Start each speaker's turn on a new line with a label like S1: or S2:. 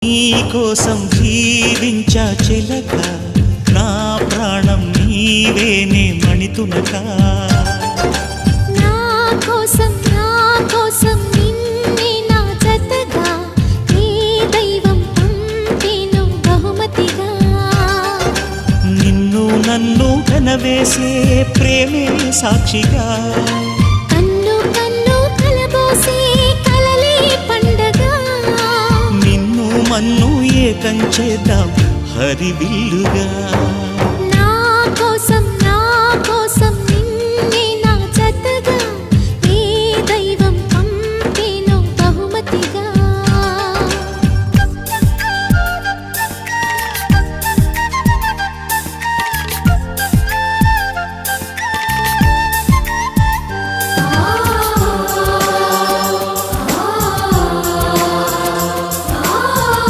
S1: నీ కోసం జీవించా చిలక, నా ప్రాణం నీవేనే మణితునక.
S2: నా కోసం నిన్నే నా జతగా నీ దైవం పంపేను బహుమతిగా.
S1: నిన్ను నన్ను కనవేసే ప్రేమే సాక్షిగా,
S2: కన్ను కన్ను కలబోసే కలలే పండగ.
S1: నిన్ను మన్ను ఏకం చేద్దాం హరివిల్లుగా.